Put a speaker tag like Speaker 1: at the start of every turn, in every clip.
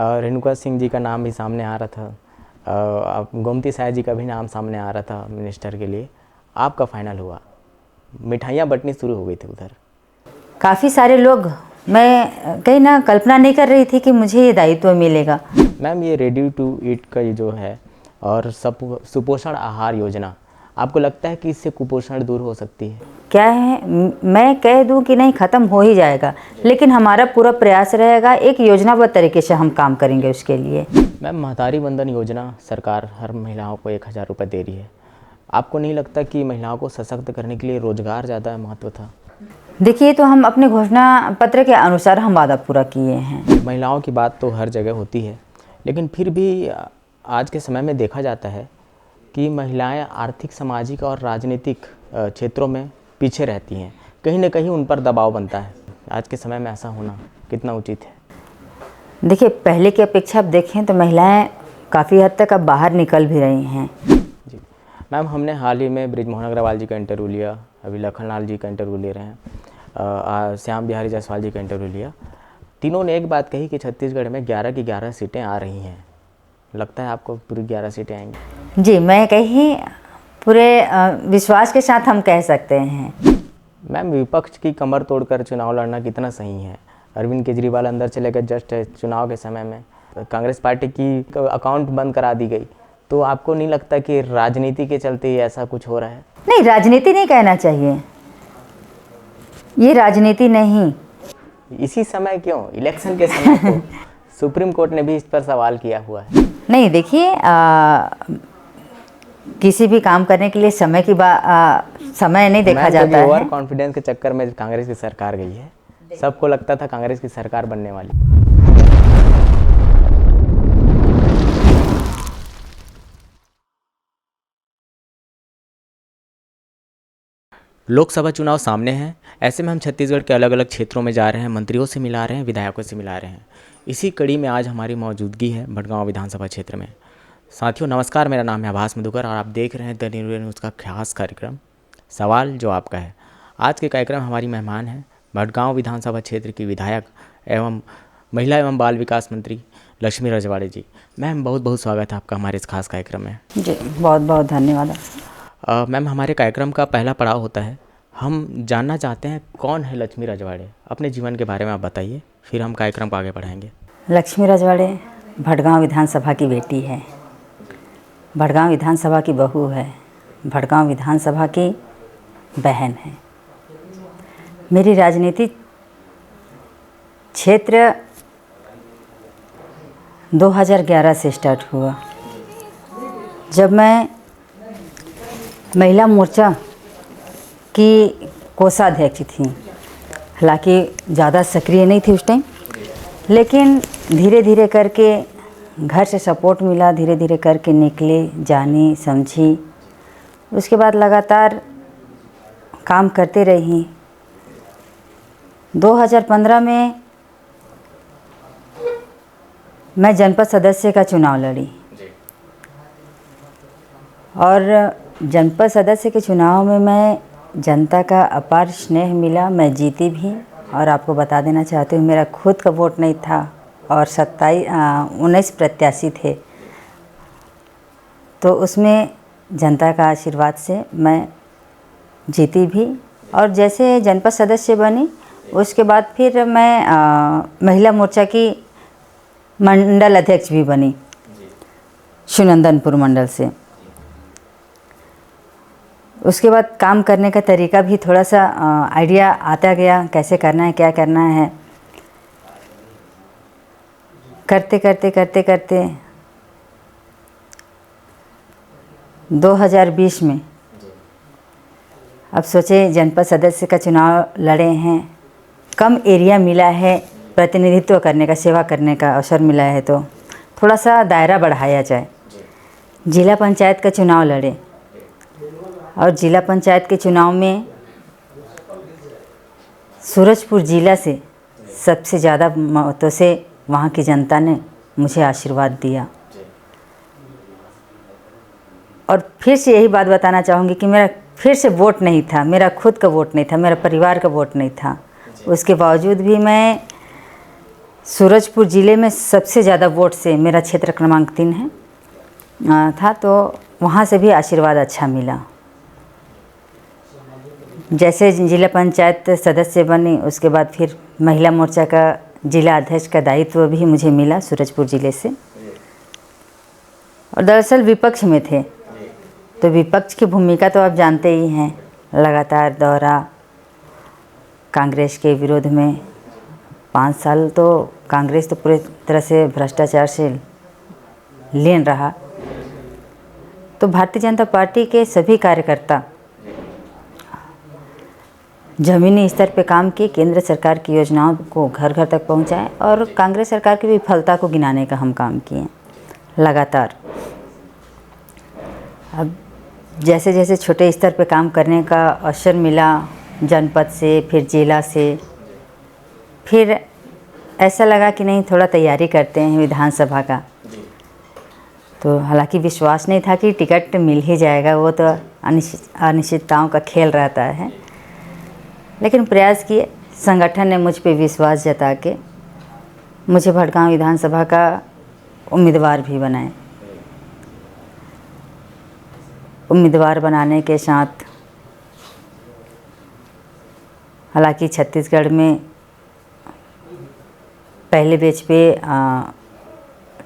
Speaker 1: रेणुका सिंह जी का नाम भी सामने आ रहा था, अब गोमती साय जी का भी नाम सामने आ रहा था मिनिस्टर के लिए। आपका फाइनल हुआ, मिठाइयाँ बंटनी शुरू हो गई थी उधर।
Speaker 2: काफ़ी सारे लोग, मैं कहीं ना कल्पना नहीं कर रही थी कि मुझे ये दायित्व मिलेगा।
Speaker 1: मैम, ये रेडी टू ईट का ये जो है और सुपोषण आहार योजना, आपको लगता है कि इससे कुपोषण दूर हो सकती है?
Speaker 2: क्या है, मैं कह दूं कि नहीं, ख़त्म हो ही जाएगा, लेकिन हमारा पूरा प्रयास रहेगा, एक योजनाबद्ध तरीके से हम काम करेंगे उसके लिए।
Speaker 1: मैम, महतारी वंदन योजना सरकार हर महिलाओं को 1000 रुपये दे रही है। आपको नहीं लगता कि महिलाओं को सशक्त करने के लिए रोजगार ज़्यादा महत्व था?
Speaker 2: देखिए, तो हम अपने घोषणा पत्र के अनुसार हम वादा पूरा किए हैं।
Speaker 1: महिलाओं की बात तो हर जगह होती है, लेकिन फिर भी आज के समय में देखा जाता है कि महिलाएं आर्थिक, सामाजिक और राजनीतिक क्षेत्रों में पीछे रहती हैं। कहीं ना कहीं उन पर दबाव बनता है। आज के समय में ऐसा होना कितना उचित है?
Speaker 2: देखिए, पहले की अपेक्षा अब देखें तो महिलाएं काफ़ी हद तक अब बाहर निकल भी रही हैं।
Speaker 1: जी मैम, हमने हाल ही में बृजमोहन अग्रवाल जी का इंटरव्यू लिया, अभी लखनलाल जी का इंटरव्यू ले रहे हैं, श्याम बिहारी जायसवाल जी का इंटरव्यू लिया। तीनों ने एक बात कही कि छत्तीसगढ़ में 11 की 11 सीटें आ रही हैं। लगता है आपको पूरी 11 सीटें आएंगी?
Speaker 2: जी, मैं कहीं पूरे विश्वास के साथ हम कह सकते हैं।
Speaker 1: मैम, विपक्ष की कमर तोड़कर चुनाव लड़ना कितना सही है? अरविंद केजरीवाल अंदर चले गए जस्ट चुनाव के समय में, कांग्रेस पार्टी की अकाउंट बंद करा दी गई। तो आपको नहीं लगता कि राजनीति के चलते ही ऐसा कुछ हो रहा है?
Speaker 2: नहीं, राजनीति नहीं कहना चाहिए, ये राजनीति नहीं।
Speaker 1: इसी समय क्यों, इलेक्शन के समय तो सुप्रीम कोर्ट ने भी इस पर सवाल किया हुआ है।
Speaker 2: नहीं, देखिए, किसी भी काम करने के लिए समय नहीं देखा जाता है।
Speaker 1: ओवर कॉन्फिडेंस के चक्कर में कांग्रेस की सरकार गई है। सबको लगता था कांग्रेस की सरकार बनने वाली। लोकसभा चुनाव सामने हैं, ऐसे में हम छत्तीसगढ़ के अलग अलग क्षेत्रों में जा रहे हैं, मंत्रियों से मिला रहे हैं, विधायकों से मिला रहे हैं। इसी कड़ी में आज हमारी मौजूदगी है भटगांव विधानसभा क्षेत्र में। साथियों नमस्कार, मेरा नाम है आभास मधुकर और आप देख रहे हैं द न्यूज़ का खास कार्यक्रम सवाल जो आपका है। आज के कार्यक्रम हमारी मेहमान हैं भटगांव विधानसभा क्षेत्र की विधायक एवं महिला एवं बाल विकास मंत्री लक्ष्मी रजवाड़े जी। मैम, बहुत बहुत स्वागत है आपका हमारे इस खास कार्यक्रम में।
Speaker 2: जी, बहुत बहुत धन्यवाद।
Speaker 1: मैम, हमारे कार्यक्रम का पहला पड़ाव होता है, हम जानना चाहते हैं कौन है लक्ष्मी रजवाड़े। अपने जीवन के बारे में आप बताइए, फिर हम कार्यक्रम को आगे बढ़ाएंगे।
Speaker 2: लक्ष्मी रजवाड़े भटगांव विधानसभा की बेटी है, भटगांव विधानसभा की बहू है, भटगांव विधानसभा की बहन है। मेरी राजनीतिक क्षेत्र 2011 से स्टार्ट हुआ, जब मैं महिला मोर्चा की कोषाध्यक्ष थी। हालांकि ज़्यादा सक्रिय नहीं थी उस टाइम, लेकिन धीरे धीरे करके घर से सपोर्ट मिला, धीरे धीरे करके निकले, जानी समझी। उसके बाद लगातार काम करते रही। 2015 में मैं जनपद सदस्य का चुनाव लड़ी और जनपद सदस्य के चुनाव में मैं जनता का अपार स्नेह मिला, मैं जीती भी। और आपको बता देना चाहती हूँ, मेरा खुद का वोट नहीं था और 19 प्रत्याशी थे, तो उसमें जनता का आशीर्वाद से मैं जीती भी। और जैसे जनपद सदस्य बनी, उसके बाद फिर मैं महिला मोर्चा की मंडल अध्यक्ष भी बनी शिवनंदनपुर मंडल से। उसके बाद काम करने का तरीका भी थोड़ा सा आइडिया आता गया, कैसे करना है, क्या करना है। करते करते करते करते 2020 में अब सोचे जनपद सदस्य का चुनाव लड़े हैं, कम एरिया मिला है, प्रतिनिधित्व करने का, सेवा करने का अवसर मिला है, तो थोड़ा सा दायरा बढ़ाया जाए। जिला पंचायत का चुनाव लड़े और जिला पंचायत के चुनाव में सूरजपुर जिला से सबसे ज़्यादा मतों से वहाँ की जनता ने मुझे आशीर्वाद दिया। और फिर से यही बात बताना चाहूँगी कि मेरा फिर से वोट नहीं था, मेरा खुद का वोट नहीं था, मेरा परिवार का वोट नहीं था। उसके बावजूद भी मैं सूरजपुर ज़िले में सबसे ज़्यादा वोट से मेरा क्षेत्र क्रमांक 3 है था, तो वहाँ से भी आशीर्वाद अच्छा मिला। जैसे जिला पंचायत सदस्य बनी, उसके बाद फिर महिला मोर्चा का जिला अध्यक्ष का दायित्व भी मुझे मिला सूरजपुर ज़िले से। और दरअसल विपक्ष में थे, तो विपक्ष की भूमिका तो आप जानते ही हैं, लगातार दौरा कांग्रेस के विरोध में। 5 साल तो कांग्रेस तो पूरी तरह से भ्रष्टाचार से लीन रहा, तो भारतीय जनता पार्टी के सभी कार्यकर्ता ज़मीनी स्तर पे काम किए, केंद्र सरकार की योजनाओं को घर घर तक पहुंचाएं और कांग्रेस सरकार की विफलता को गिनाने का हम काम किए लगातार। अब जैसे जैसे छोटे स्तर पे काम करने का अवसर मिला, जनपद से, फिर जिला से, फिर ऐसा लगा कि नहीं, थोड़ा तैयारी करते हैं विधानसभा का। तो हालांकि विश्वास नहीं था कि टिकट मिल ही जाएगा, वो तो अनिश्चितताओं का खेल रहता है, लेकिन प्रयास किए। संगठन ने मुझ पे विश्वास जता के मुझे भटगांव विधानसभा का उम्मीदवार भी बनाए। उम्मीदवार बनाने के साथ हालांकि छत्तीसगढ़ में पहले बैच पे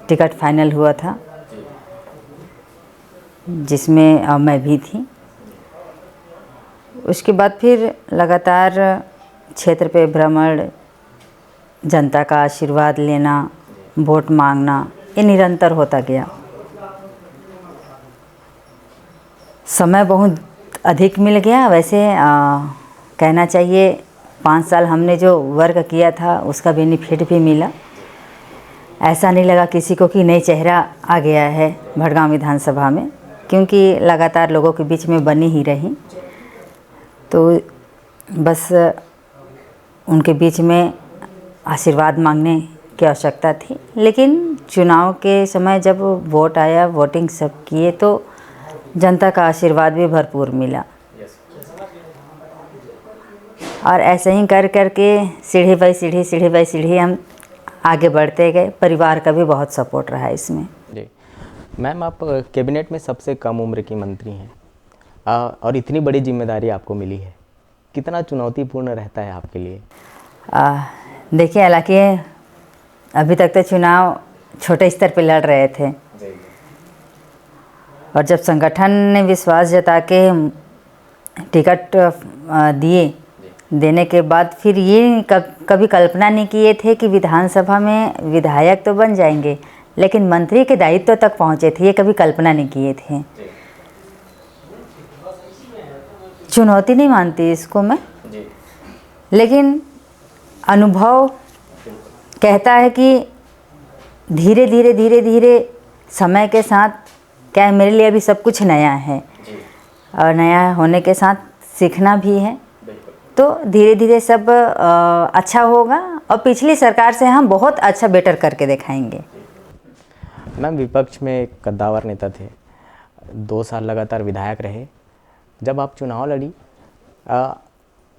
Speaker 2: टिकट फाइनल हुआ था, जिसमें मैं भी थी। उसके बाद फिर लगातार क्षेत्र पे भ्रमण, जनता का आशीर्वाद लेना, वोट मांगना, ये निरंतर होता गया। समय बहुत अधिक मिल गया। वैसे कहना चाहिए 5 साल हमने जो वर्क किया था उसका बेनिफिट भी मिला। ऐसा नहीं लगा किसी को कि नई चेहरा आ गया है भटगांव विधानसभा में, क्योंकि लगातार लोगों के बीच में बनी ही रही। तो बस उनके बीच में आशीर्वाद मांगने की आवश्यकता थी। लेकिन चुनाव के समय जब वोट आया, वोटिंग सब किए, तो जनता का आशीर्वाद भी भरपूर मिला। और ऐसे ही कर करके सीढ़ी बाई सीढ़ी हम आगे बढ़ते गए। परिवार का भी बहुत सपोर्ट रहा इसमें।
Speaker 1: जी मैम, आप कैबिनेट में सबसे कम उम्र की मंत्री हैं और इतनी बड़ी जिम्मेदारी आपको मिली है, कितना चुनौतीपूर्ण रहता है आपके लिए?
Speaker 2: देखिए, हालांकि अभी तक तो चुनाव छोटे स्तर पे लड़ रहे थे, और जब संगठन ने विश्वास जता के टिकट देने के बाद फिर ये कभी कल्पना नहीं किए थे कि विधानसभा में विधायक तो बन जाएंगे, लेकिन मंत्री के दायित्व तक पहुँचे थे, ये कभी कल्पना नहीं किए थे। चुनौती नहीं मानती इसको मैं, लेकिन अनुभव कहता है कि धीरे धीरे समय के साथ, क्या है, मेरे लिए अभी सब कुछ नया है और नया होने के साथ सीखना भी है, तो धीरे धीरे सब अच्छा होगा और पिछली सरकार से हम बहुत अच्छा बेटर करके दिखाएंगे।
Speaker 1: मैम, विपक्ष में एक कद्दावर नेता थे, 2 साल लगातार विधायक रहे। जब आप चुनाव लड़ी,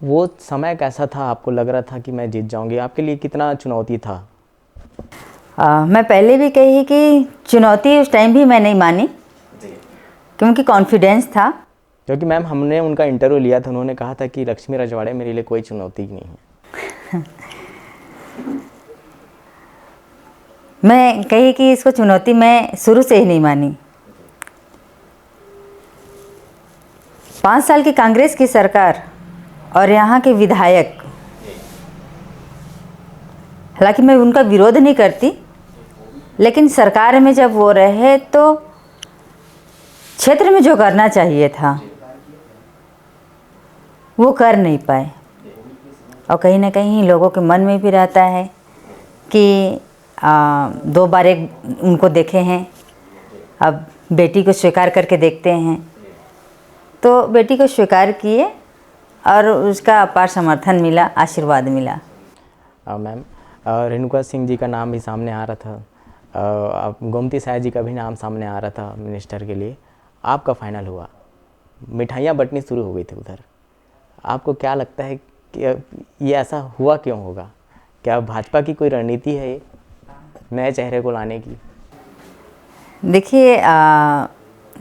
Speaker 1: वो समय कैसा था? आपको लग रहा था कि मैं जीत जाऊंगी? आपके लिए कितना चुनौती था?
Speaker 2: मैं पहले भी कही कि चुनौती उस टाइम भी मैं नहीं मानी, क्योंकि कॉन्फिडेंस था।
Speaker 1: क्योंकि मैम, हमने उनका इंटरव्यू लिया था, उन्होंने कहा था कि लक्ष्मी रजवाड़े मेरे लिए कोई चुनौती नहीं है।
Speaker 2: मैं कही कि इसको चुनौती मैं शुरू से ही नहीं मानी। 5 साल की कांग्रेस की सरकार और यहाँ के विधायक, हालांकि मैं उनका विरोध नहीं करती, लेकिन सरकार में जब वो रहे तो क्षेत्र में जो करना चाहिए था वो कर नहीं पाए। और कहीं ना कहीं लोगों के मन में भी रहता है कि 2 बार एक उनको देखे हैं, अब बेटी को स्वीकार करके देखते हैं। तो बेटी को स्वीकार किए और उसका अपार समर्थन मिला, आशीर्वाद मिला।
Speaker 1: मैम, रेणुका सिंह जी का नाम भी सामने आ रहा था, गोमती साय जी का भी नाम सामने आ रहा था मिनिस्टर के लिए। आपका फाइनल हुआ, मिठाइयाँ बंटनी शुरू हो गई थी उधर। आपको क्या लगता है कि ये ऐसा हुआ क्यों होगा क्या भाजपा की कोई रणनीति है ये नए चेहरे को लाने की?
Speaker 2: देखिए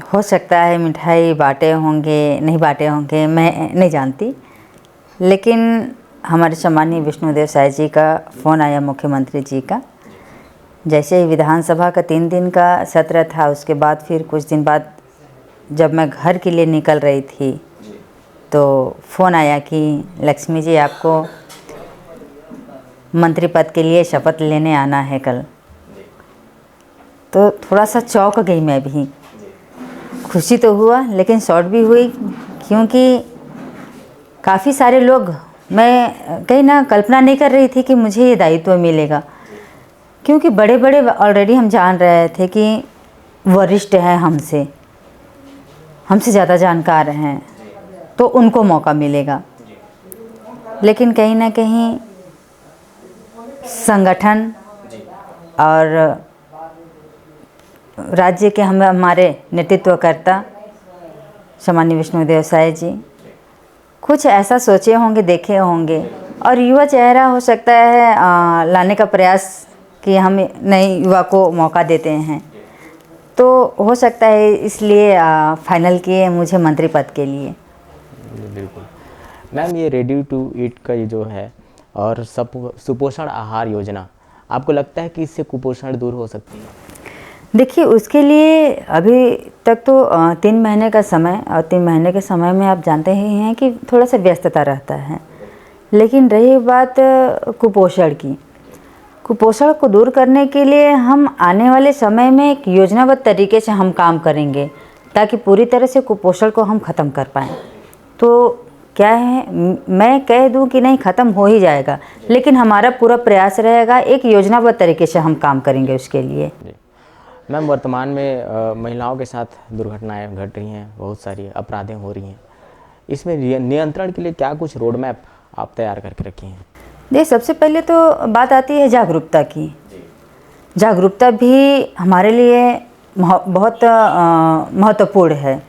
Speaker 2: हो सकता है मिठाई बांटे होंगे, नहीं बांटे होंगे, मैं नहीं जानती, लेकिन हमारे सम्मानीय विष्णुदेव साय जी का फ़ोन आया मुख्यमंत्री जी का। जैसे ही विधानसभा का 3 दिन का सत्र था, उसके बाद फिर कुछ दिन बाद जब मैं घर के लिए निकल रही थी तो फ़ोन आया कि लक्ष्मी जी आपको मंत्री पद के लिए शपथ लेने आना है कल। तो थोड़ा सा चौंक गई मैं भी, खुशी तो हुआ लेकिन शॉर्ट भी हुई, क्योंकि काफ़ी सारे लोग, मैं कहीं ना कल्पना नहीं कर रही थी कि मुझे ये दायित्व मिलेगा, क्योंकि बड़े बड़े ऑलरेडी हम जान रहे थे कि वरिष्ठ हैं, हमसे ज़्यादा जानकार हैं, तो उनको मौका मिलेगा। लेकिन कहीं ना कहीं संगठन और राज्य के हमारे नेतृत्वकर्ता सम्मानीय विष्णुदेव साय जी कुछ ऐसा सोचे होंगे, देखे होंगे, और युवा चेहरा हो सकता है लाने का प्रयास कि हम नए युवा को मौका देते हैं, तो हो सकता है इसलिए फाइनल किए मुझे मंत्री पद के लिए।
Speaker 1: बिल्कुल मैम, ये रेडी टू ईट का ये जो है और सुपोषण आहार योजना, आपको लगता है कि इससे कुपोषण दूर हो सकती है?
Speaker 2: देखिए, उसके लिए अभी तक तो 3 महीने का समय, और 3 महीने के समय में आप जानते ही हैं कि थोड़ा सा व्यस्तता रहता है। लेकिन रही बात कुपोषण की, कुपोषण को दूर करने के लिए हम आने वाले समय में एक योजनाबद्ध तरीके से हम काम करेंगे, ताकि पूरी तरह से कुपोषण को हम ख़त्म कर पाएँ। तो क्या है, मैं कह दूं कि नहीं ख़त्म हो ही जाएगा, लेकिन हमारा पूरा प्रयास रहेगा, एक योजनाबद्ध तरीके से हम काम करेंगे उसके लिए।
Speaker 1: मैम, वर्तमान में महिलाओं के साथ दुर्घटनाएं घट रही हैं, बहुत सारी अपराधें हो रही हैं, इसमें नियंत्रण के लिए क्या कुछ रोड मैप आप तैयार करके रखी हैं?
Speaker 2: देखिए, सबसे पहले तो बात आती है जागरूकता की। जागरूकता भी हमारे लिए बहुत महत्वपूर्ण है।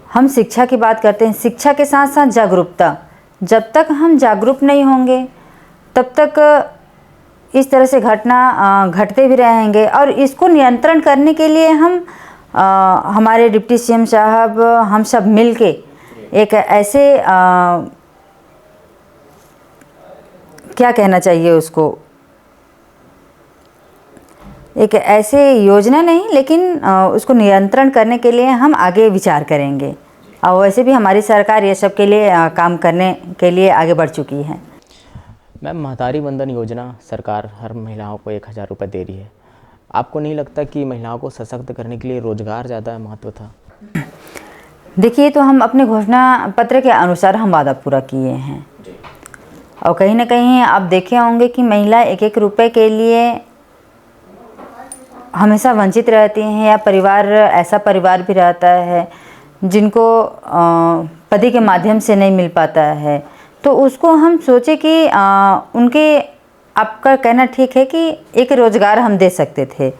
Speaker 2: हम शिक्षा की बात करते हैं, शिक्षा के साथ साथ जागरूकता। जब तक हम जागरूक नहीं होंगे तब तक इस तरह से घटना घटते भी रहेंगे, और इसको नियंत्रण करने के लिए हम हमारे डिप्टी सीएम साहब, हम सब मिलके एक ऐसे क्या कहना चाहिए उसको, एक ऐसे योजना नहीं, लेकिन उसको नियंत्रण करने के लिए हम आगे विचार करेंगे। और वैसे भी हमारी सरकार ये सब के लिए काम करने के लिए आगे बढ़ चुकी है।
Speaker 1: मैम, महतारी वंदन योजना सरकार हर महिलाओं को 1000 रुपये दे रही है। आपको नहीं लगता कि महिलाओं को सशक्त करने के लिए रोजगार ज़्यादा महत्व था?
Speaker 2: देखिए, तो हम अपने घोषणा पत्र के अनुसार हम वादा पूरा किए हैं, और कहीं ना कहीं आप देखे होंगे कि महिला 1-1 रुपये के लिए हमेशा वंचित रहती हैं, या परिवार, ऐसा परिवार भी रहता है जिनको पति के माध्यम से नहीं मिल पाता है। तो उसको हम सोचे कि उनके, आपका कहना ठीक है कि एक रोज़गार हम दे सकते थे,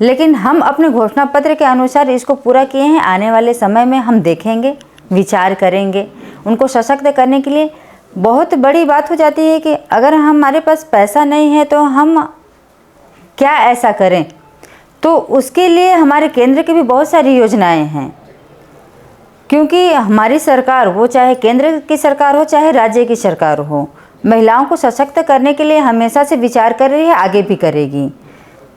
Speaker 2: लेकिन हम अपने घोषणा पत्र के अनुसार इसको पूरा किए हैं। आने वाले समय में हम देखेंगे, विचार करेंगे। उनको सशक्त करने के लिए बहुत बड़ी बात हो जाती है कि अगर हमारे पास पैसा नहीं है तो हम क्या ऐसा करें, तो उसके लिए हमारे केंद्र की भी बहुत सारी योजनाएं हैं, क्योंकि हमारी सरकार, वो चाहे केंद्र की सरकार हो चाहे राज्य की सरकार हो, महिलाओं को सशक्त करने के लिए हमेशा से विचार कर रही है, आगे भी करेगी।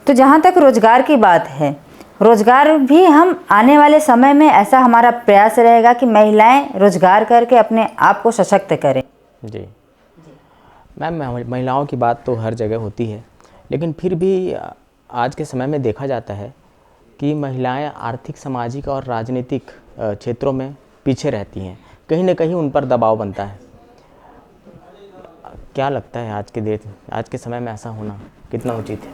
Speaker 2: तो जहाँ तक रोज़गार की बात है, रोज़गार भी हम आने वाले समय में, ऐसा हमारा प्रयास रहेगा कि महिलाएं रोज़गार करके अपने आप को सशक्त करें।
Speaker 1: जी मैम, महिलाओं की बात तो हर जगह होती है, लेकिन फिर भी आज के समय में देखा जाता है कि महिलाएं आर्थिक, सामाजिक और राजनीतिक क्षेत्रों में पीछे रहती हैं। कहीं ना कहीं उन पर दबाव बनता है। क्या लगता है आज के समय में ऐसा होना कितना उचित है?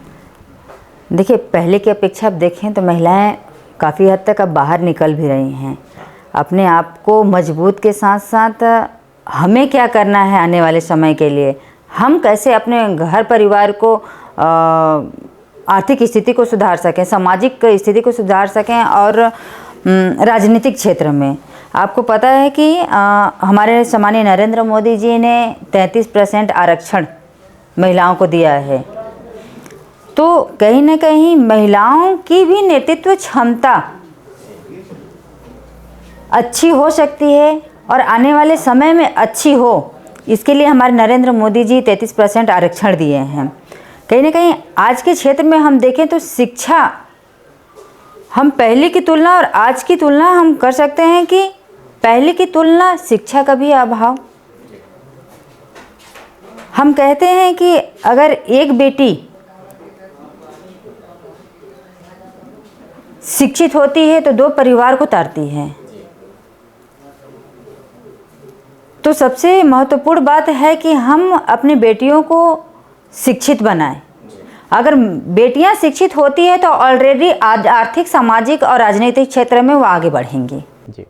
Speaker 2: देखिए, पहले की अपेक्षा आप देखें तो महिलाएं काफ़ी हद तक अब बाहर निकल भी रही हैं। अपने आप को मजबूत के साथ साथ हमें क्या करना है आने वाले समय के लिए, हम कैसे अपने घर परिवार को आर्थिक स्थिति को सुधार सकें, सामाजिक स्थिति को सुधार सकें, और राजनीतिक क्षेत्र में आपको पता है कि हमारे सम्मानीय नरेंद्र मोदी जी ने 33% आरक्षण महिलाओं को दिया है। तो कहीं ना कहीं महिलाओं की भी नेतृत्व क्षमता अच्छी हो सकती है और आने वाले समय में अच्छी हो, इसके लिए हमारे नरेंद्र मोदी जी 33% आरक्षण दिए हैं। कहीं ना कहीं आज के क्षेत्र में हम देखें तो शिक्षा, हम पहले की तुलना और आज की तुलना हम कर सकते हैं कि पहले की तुलना शिक्षा का भी अभाव। हम कहते हैं कि अगर एक बेटी शिक्षित होती है तो 2 परिवार को तारती है। तो सबसे महत्वपूर्ण बात है कि हम अपनी बेटियों को शिक्षित बनाएं। अगर बेटियां शिक्षित होती है तो ऑलरेडी आर्थिक, सामाजिक और राजनीतिक क्षेत्र में वो आगे बढ़ेंगी।
Speaker 1: जी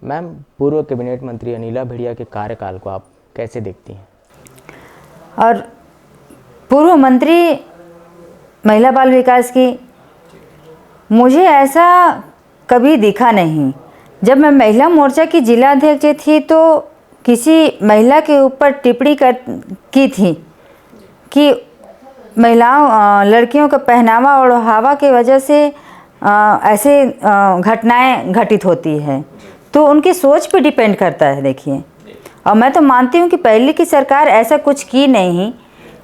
Speaker 1: मैम, पूर्व कैबिनेट मंत्री अनिला भेड़िया के कार्यकाल को आप कैसे देखती हैं?
Speaker 2: और पूर्व मंत्री महिला बाल विकास की, मुझे ऐसा कभी दिखा नहीं। जब मैं महिला मोर्चा की जिला अध्यक्ष थी तो किसी महिला के ऊपर टिप्पणी की थी कि महिलाओं, लड़कियों का पहनावा और ओढ़ावा की वजह से ऐसे घटनाएं घटित होती है। तो उनकी सोच पे डिपेंड करता है। देखिए, और मैं तो मानती हूँ कि पहले की सरकार ऐसा कुछ की नहीं,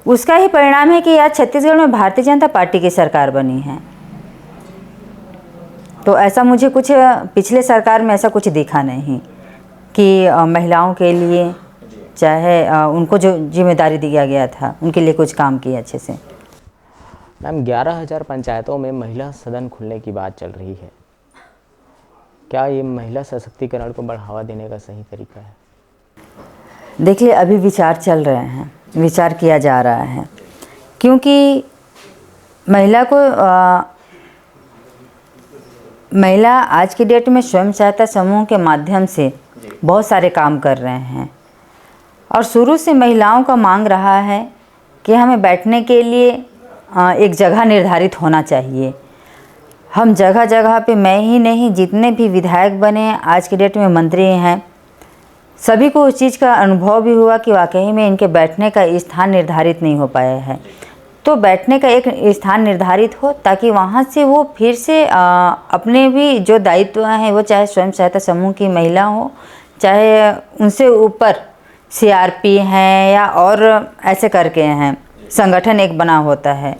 Speaker 2: उसका ही परिणाम है कि आज छत्तीसगढ़ में भारतीय जनता पार्टी की सरकार बनी है। तो ऐसा मुझे कुछ पिछले सरकार में ऐसा कुछ दिखा नहीं कि महिलाओं के लिए, चाहे उनको जो जिम्मेदारी दिया गया था उनके लिए कुछ काम किया अच्छे से।
Speaker 1: मैम, 11,000 पंचायतों में महिला सदन खुलने की बात चल रही है। क्या ये महिला सशक्तिकरण को बढ़ावा देने का सही तरीका है?
Speaker 2: देखिए, अभी विचार चल रहे हैं, विचार किया जा रहा है, क्योंकि महिला आज की डेट में स्वयं सहायता समूह के माध्यम से बहुत सारे काम कर रहे हैं। और शुरू से महिलाओं का मांग रहा है कि हमें बैठने के लिए एक जगह निर्धारित होना चाहिए। हम जगह जगह पे, मैं ही नहीं, जितने भी विधायक बने आज की डेट में, मंत्री हैं, सभी को उस चीज़ का अनुभव भी हुआ कि वाकई में इनके बैठने का स्थान निर्धारित नहीं हो पाया है। तो बैठने का एक स्थान निर्धारित हो ताकि वहाँ से वो फिर से अपने भी जो दायित्व हैं, वो चाहे स्वयं सहायता समूह की महिला हो, चाहे उनसे ऊपर CRP हैं या और ऐसे करके हैं, संगठन एक बना होता है।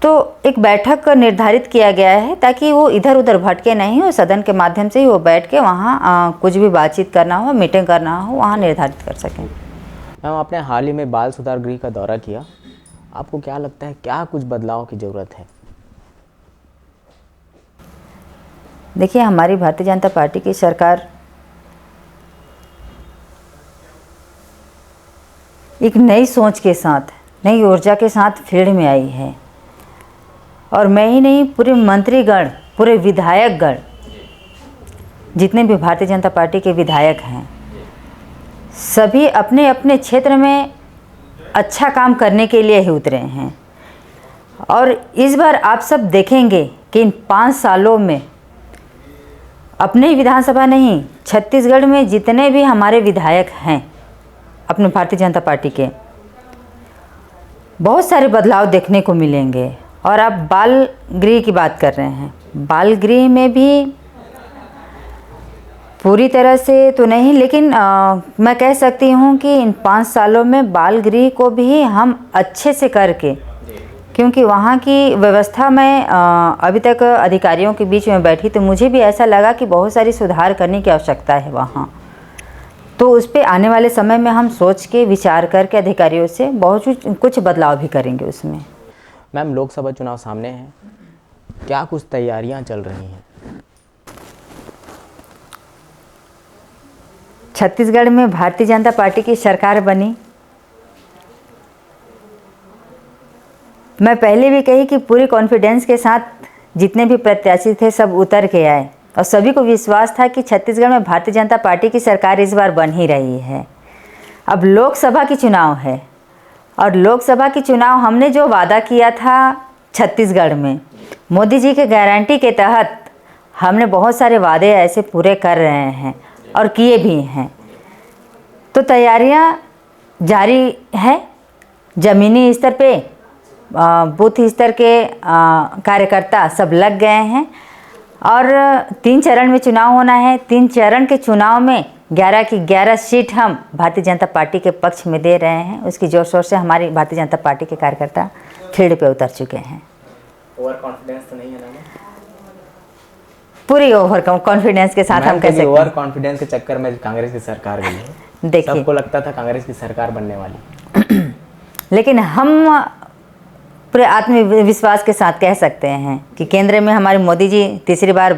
Speaker 2: तो एक बैठक निर्धारित किया गया है ताकि वो इधर उधर भटके नहीं हो, सदन के माध्यम से ही वो बैठ के वहाँ कुछ भी बातचीत करना हो, मीटिंग करना हो, वहाँ निर्धारित कर सकें।
Speaker 1: मैम, आपने हाल ही में बाल सुधार गृह का दौरा किया, आपको क्या लगता है, क्या कुछ बदलाव की ज़रूरत है?
Speaker 2: देखिए, हमारी भारतीय जनता पार्टी की सरकार एक नई सोच के साथ, नई ऊर्जा के साथ फील्ड में आई है। और मैं ही नहीं, पूरे मंत्रीगण, पूरे विधायकगण, जितने भी भारतीय जनता पार्टी के विधायक हैं, सभी अपने अपने क्षेत्र में अच्छा काम करने के लिए ही उतरे हैं। और इस बार आप सब देखेंगे कि इन 5 सालों में अपने ही विधानसभा नहीं, छत्तीसगढ़ में जितने भी हमारे विधायक हैं अपने भारतीय जनता पार्टी के, बहुत सारे बदलाव देखने को मिलेंगे। और आप बाल गृह की बात कर रहे हैं, बाल गृह में भी पूरी तरह से तो नहीं, लेकिन मैं कह सकती हूँ कि इन 5 सालों में बाल गृह को भी हम अच्छे से करके, क्योंकि वहाँ की व्यवस्था में अभी तक अधिकारियों के बीच में बैठी तो मुझे भी ऐसा लगा कि बहुत सारी सुधार करने की आवश्यकता है वहाँ। तो उस पर आने वाले समय में हम सोच के, विचार करके अधिकारियों से बहुत कुछ बदलाव भी करेंगे उसमें।
Speaker 1: मैम, लोकसभा चुनाव सामने हैं, क्या कुछ तैयारियां चल रही हैं?
Speaker 2: छत्तीसगढ़ में भारतीय जनता पार्टी की सरकार बनी। मैं पहले भी कही कि पूरी कॉन्फिडेंस के साथ जितने भी प्रत्याशी थे सब उतर के आए और सभी को विश्वास था कि छत्तीसगढ़ में भारतीय जनता पार्टी की सरकार इस बार बन ही रही है। अब लोकसभा की चुनाव है और लोकसभा की चुनाव हमने जो वादा किया था छत्तीसगढ़ में, मोदी जी के गारंटी के तहत हमने बहुत सारे वादे ऐसे पूरे कर रहे हैं और किए भी हैं। तो तैयारियां जारी है। ज़मीनी स्तर पे बूथ स्तर के कार्यकर्ता सब लग गए हैं और 3 चरण में चुनाव होना है। 3 चरण के चुनाव में 11 की 11 सीट हम भारतीय जनता पार्टी के पक्ष में दे रहे हैं। उसकी जोर शोर से हमारी भारतीय जनता पार्टी के कार्यकर्ता फील्ड पे उतर चुके हैं।
Speaker 1: ओवर कॉन्फिडेंस तो नहीं है ना?
Speaker 2: पूरी ओवर कॉन्फिडेंस के साथ हम कह सकते हैं।
Speaker 1: ओवर कॉन्फिडेंस के चक्कर में कांग्रेस की सरकार गई है।
Speaker 2: देखिए,
Speaker 1: सबको लगता था कांग्रेस की सरकार बनने वाली,
Speaker 2: लेकिन हम पूरे आत्मविश्वास के साथ कह सकते हैं कि केंद्र में हमारे मोदी जी तीसरी बार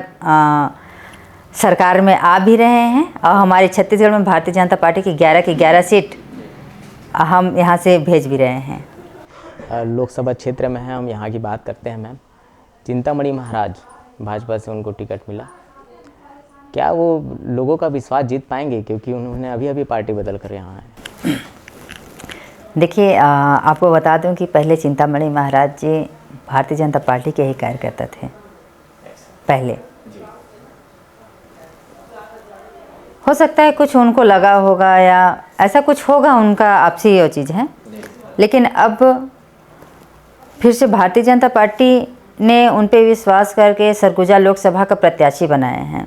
Speaker 2: सरकार में आ भी रहे हैं और हमारे छत्तीसगढ़ में भारतीय जनता पार्टी की 11 की 11 सीट हम यहाँ से भेज भी रहे हैं।
Speaker 1: लोकसभा क्षेत्र में है, हम यहाँ की बात करते हैं। मैम, चिंतामणि महाराज, भाजपा से उनको टिकट मिला, क्या वो लोगों का विश्वास जीत पाएंगे? क्योंकि उन्होंने अभी अभी पार्टी बदल कर यहाँ आए।
Speaker 2: देखिए, आपको बता दूं कि पहले चिंतामणि महाराज जी भारतीय जनता पार्टी के ही कार्यकर्ता थे पहले। हो सकता है कुछ उनको लगा होगा या ऐसा कुछ होगा, उनका आपसी ये चीज़ है। लेकिन अब फिर से भारतीय जनता पार्टी ने उन पे विश्वास करके सरगुजा लोकसभा का प्रत्याशी बनाए हैं,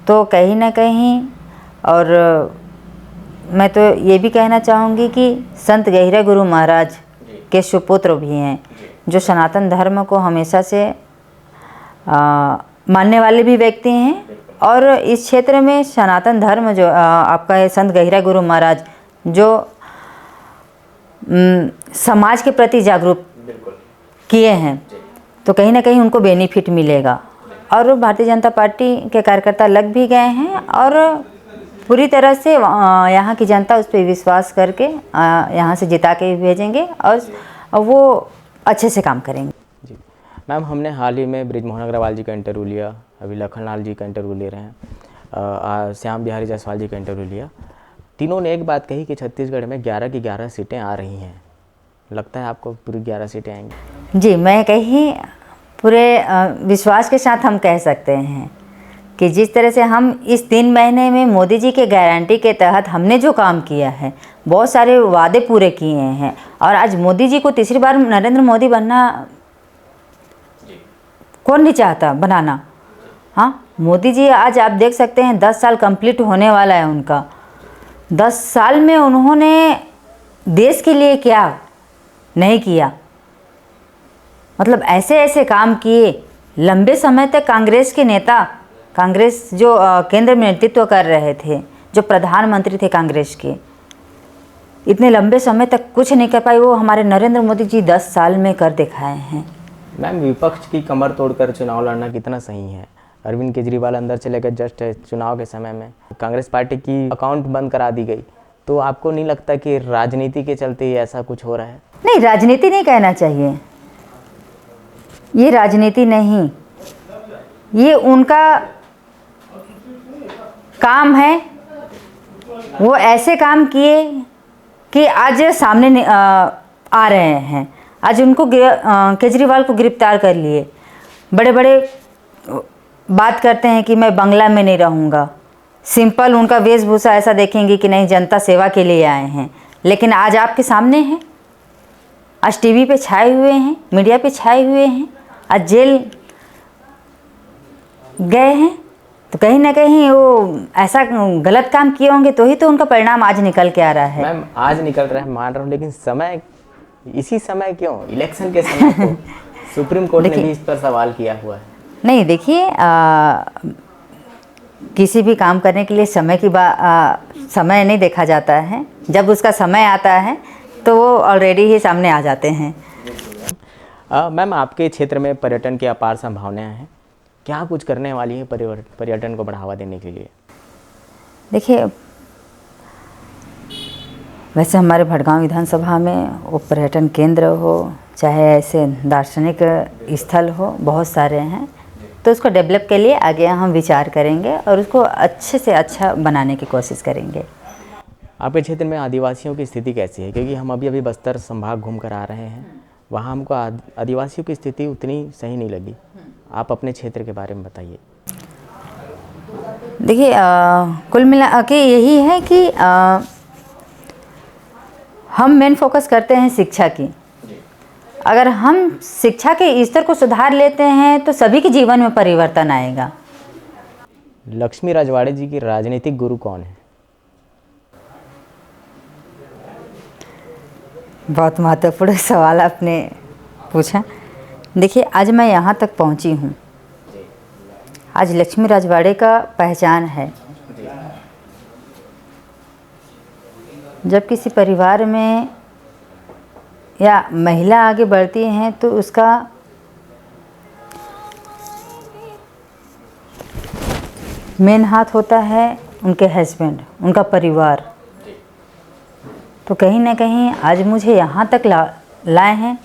Speaker 2: तो कहीं ना कहीं, और मैं तो ये भी कहना चाहूँगी कि संत गहिरा गुरु महाराज के सुपुत्र भी हैं, जो सनातन धर्म को हमेशा से मानने वाले भी व्यक्ति हैं। और इस क्षेत्र में सनातन धर्म जो आपका है, संत गहिरा गुरु महाराज जो समाज के प्रति जागरूक किए हैं, तो कहीं ना कहीं उनको बेनिफिट मिलेगा। और भारतीय जनता पार्टी के कार्यकर्ता लग भी गए हैं और पूरी तरह से यहाँ की जनता उस पर विश्वास करके यहाँ से जिता के भेजेंगे और वो अच्छे से काम करेंगे।
Speaker 1: जी मैम, हमने हाल ही में बृजमोहन अग्रवाल जी का इंटरव्यू लिया, अभी लखनलाल जी का इंटरव्यू ले रहे हैं, श्याम बिहारी जायसवाल जी का इंटरव्यू लिया। तीनों ने एक बात कही कि छत्तीसगढ़ में 11 की 11 सीटें आ रही हैं। लगता है आपको पूरी 11 सीटें आएंगी?
Speaker 2: जी, मैं कहीं पूरे विश्वास के साथ हम कह सकते हैं कि जिस तरह से हम इस 3 महीने में मोदी जी के गारंटी के तहत हमने जो काम किया है, बहुत सारे वादे पूरे किए हैं। और आज मोदी जी को तीसरी बार नरेंद्र मोदी बनना कौन नहीं चाहता बनाना? हाँ, मोदी जी आज आप देख सकते हैं 10 साल कंप्लीट होने वाला है उनका। 10 साल में उन्होंने देश के लिए क्या नहीं किया, मतलब ऐसे ऐसे काम किए। लंबे समय तक कांग्रेस के नेता, कांग्रेस जो केंद्र में नेतृत्व कर रहे थे, जो प्रधानमंत्री थे कांग्रेस के, इतने लंबे समय तक कुछ नहीं कर पाए, वो हमारे नरेंद्र मोदी जी 10 साल में कर दिखाए हैं।
Speaker 1: मैम, विपक्ष की कमर तोड़कर चुनाव लड़ना कितना सही है? अरविंद केजरीवाल अंदर चले गए जस्ट चुनाव के समय में, कांग्रेस पार्टी की अकाउंट बंद करा दी गई, तो आपको नहीं लगता कि राजनीति के चलते ही ऐसा कुछ हो रहा है?
Speaker 2: नहीं, राजनीति नहीं कहना चाहिए, ये राजनीति नहीं, ये उनका काम है। वो ऐसे काम किए कि आज सामने आ रहे हैं। आज उनको केजरीवाल को गिरफ्तार कर लिए, बड़े बड़े बात करते हैं कि मैं बंगला में नहीं रहूँगा। सिंपल उनका वेशभूषा ऐसा देखेंगे कि नहीं, जनता सेवा के लिए आए हैं। लेकिन आज आपके सामने हैं, आज टीवी पे छाए हुए हैं, मीडिया पे छाए हुए हैं, आज जेल गए हैं। तो कहीं ना कहीं वो ऐसा गलत काम किए होंगे, तो ही तो उनका परिणाम आज निकल के आ रहा है।
Speaker 1: मैम, आज निकल रहा है मान रहा हूँ, लेकिन समय, इसी समय क्यों? इलेक्शन के समय को सुप्रीम कोर्ट ने भी इस पर सवाल किया हुआ है।
Speaker 2: नहीं, देखिए, किसी भी काम करने के लिए समय की समय नहीं देखा जाता है। जब उसका समय आता है तो वो ऑलरेडी ही सामने आ जाते हैं।
Speaker 1: मैम, आपके क्षेत्र में पर्यटन की अपार संभावनाएं हैं, क्या कुछ करने वाली है पर्यटन को बढ़ावा देने के लिए?
Speaker 2: देखिए, वैसे हमारे भटगांव विधानसभा में वो पर्यटन केंद्र हो, चाहे ऐसे दार्शनिक स्थल हो, बहुत सारे हैं। तो उसको डेवलप के लिए आगे हम विचार करेंगे और उसको अच्छे से अच्छा बनाने की कोशिश करेंगे।
Speaker 1: आपके क्षेत्र में आदिवासियों की स्थिति कैसी है? क्योंकि हम अभी अभी बस्तर संभाग घूम कर आ रहे हैं, वहाँ हमको आदिवासियों की स्थिति उतनी सही नहीं लगी। आप अपने क्षेत्र के बारे में बताइए।
Speaker 2: देखिए, कुल मिला के यही है कि हम मेन फोकस करते हैं शिक्षा की। अगर हम शिक्षा के स्तर को सुधार लेते हैं तो सभी के जीवन में परिवर्तन आएगा।
Speaker 1: लक्ष्मी रजवाड़े जी की राजनीतिक गुरु कौन है?
Speaker 2: बहुत महत्वपूर्ण सवाल आपने पूछा। देखिए, आज मैं यहाँ तक पहुँची हूँ, आज लक्ष्मी रजवाड़े का पहचान है। जब किसी परिवार में या महिला आगे बढ़ती हैं तो उसका मेन हाथ होता है उनके हस्बैंड, उनका परिवार। तो कहीं ना कहीं आज मुझे यहाँ तक लाए हैं,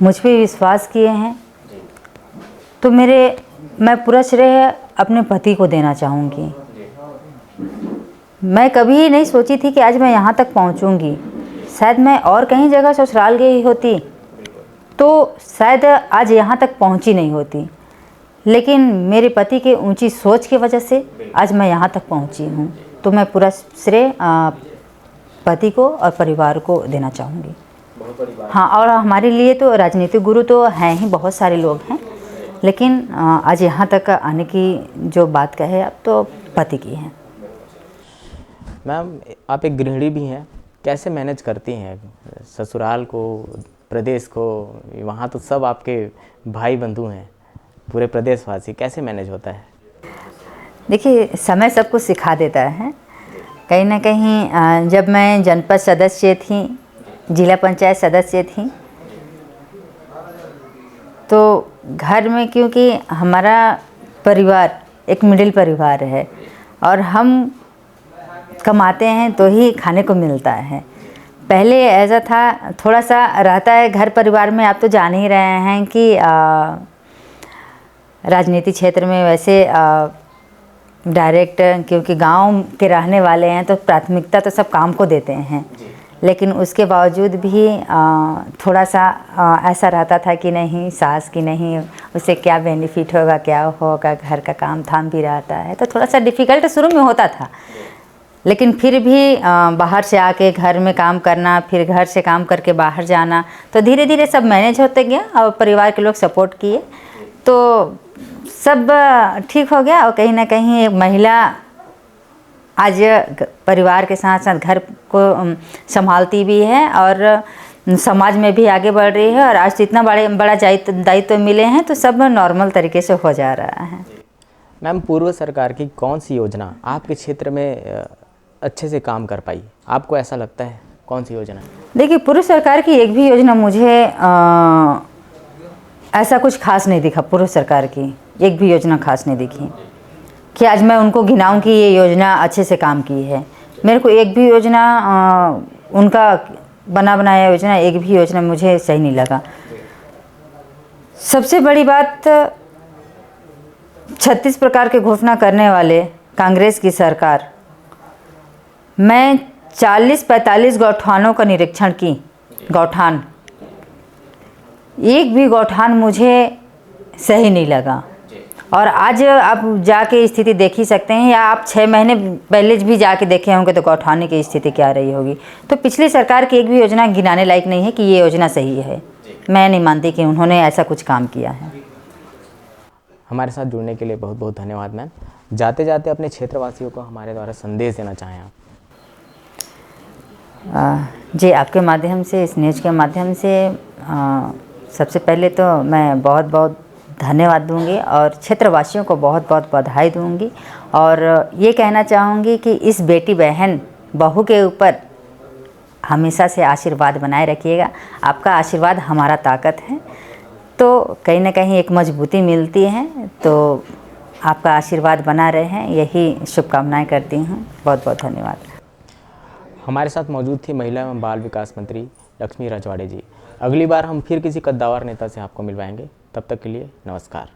Speaker 2: मुझ पे विश्वास किए हैं, तो मैं पूरा श्रेय अपने पति को देना चाहूँगी। मैं कभी नहीं सोची थी कि आज मैं यहाँ तक पहुँचूँगी। शायद मैं और कहीं जगह ससुराल गई होती तो शायद आज यहाँ तक पहुँची नहीं होती, लेकिन मेरे पति के ऊंची सोच की वजह से आज मैं यहाँ तक पहुँची हूँ। तो मैं पूरा श्रेय पति को और परिवार को देना चाहूँगी। हाँ, और हमारे लिए तो राजनीतिक गुरु तो हैं ही, बहुत सारे लोग हैं, लेकिन आज यहाँ तक आने की जो बात कहे आप तो पति की है।
Speaker 1: मैम, आप एक गृहिणी भी हैं, कैसे मैनेज करती हैं ससुराल को, प्रदेश को? वहाँ तो सब आपके भाई बंधु हैं, पूरे प्रदेशवासी, कैसे मैनेज होता है?
Speaker 2: देखिए, समय सब कुछ सिखा देता है। कहीं ना कहीं जब मैं जनपद सदस्य थी, जिला पंचायत सदस्य थी, तो घर में क्योंकि हमारा परिवार एक मिडिल परिवार है और हम कमाते हैं तो ही खाने को मिलता है। पहले ऐसा था, थोड़ा सा रहता है घर परिवार में। आप तो जान ही रहे हैं कि राजनीति क्षेत्र में वैसे डायरेक्ट, क्योंकि गांव के रहने वाले हैं तो प्राथमिकता तो सब काम को देते हैं, लेकिन उसके बावजूद भी थोड़ा सा ऐसा रहता था कि नहीं, सास की नहीं, उससे क्या बेनिफिट होगा, क्या होगा, घर का काम थाम भी रहता है, तो थोड़ा सा डिफ़िकल्ट शुरू में होता था। लेकिन फिर भी बाहर से आके घर में काम करना, फिर घर से काम करके बाहर जाना, तो धीरे धीरे सब मैनेज होते गया और परिवार के लोग सपोर्ट किए तो सब ठीक हो गया। और कहीं ना कहीं एक महिला आज परिवार के साथ साथ घर को संभालती भी है और समाज में भी आगे बढ़ रही है, और आज तो इतना बड़ा दायित्व मिले हैं तो सब नॉर्मल तरीके से हो जा रहा है।
Speaker 1: मैम, पूर्व सरकार की कौन सी योजना आपके क्षेत्र में अच्छे से काम कर पाई? आपको ऐसा लगता है, कौन सी योजना?
Speaker 2: देखिए, पूर्व सरकार की एक भी योजना मुझे ऐसा कुछ खास नहीं दिखा। पूर्व सरकार की एक भी योजना खास नहीं दिखी कि आज मैं उनको गिनाऊं कि ये योजना अच्छे से काम की है। मेरे को एक भी योजना उनका बनाया योजना, एक भी योजना मुझे सही नहीं लगा। सबसे बड़ी बात, 36 प्रकार के घोषणा करने वाले कांग्रेस की सरकार, मैं 40-45 गौठानों का निरीक्षण की, गौठान, एक भी गौठान मुझे सही नहीं लगा। और आज आप जाके स्थिति देख ही सकते हैं, या आप 6 महीने पहले भी जाके देखे होंगे तो गौठानी की स्थिति क्या रही होगी। तो पिछली सरकार की एक भी योजना गिनाने लायक नहीं है कि ये योजना सही है। मैं नहीं मानती कि उन्होंने ऐसा कुछ काम किया है।
Speaker 1: हमारे साथ जुड़ने के लिए बहुत बहुत धन्यवाद मैम। जाते जाते अपने क्षेत्रवासियों को हमारे द्वारा संदेश देना चाहें आप?
Speaker 2: जी, आपके माध्यम से, इस न्यूज़ के माध्यम से सबसे पहले तो मैं बहुत बहुत धन्यवाद दूंगी और क्षेत्रवासियों को बहुत बहुत बधाई दूंगी, और ये कहना चाहूँगी कि इस बेटी बहन बहू के ऊपर हमेशा से आशीर्वाद बनाए रखिएगा। आपका आशीर्वाद हमारा ताकत है, तो कहीं ना कहीं एक मजबूती मिलती है। तो आपका आशीर्वाद बना रहे, यही शुभकामनाएं करती हूँ। बहुत बहुत धन्यवाद।
Speaker 1: हमारे साथ मौजूद थी महिला एवं बाल विकास मंत्री लक्ष्मी रजवाड़े जी। अगली बार हम फिर किसी कद्दावर नेता से आपको मिलवाएंगे। तब तक के लिए नमस्कार।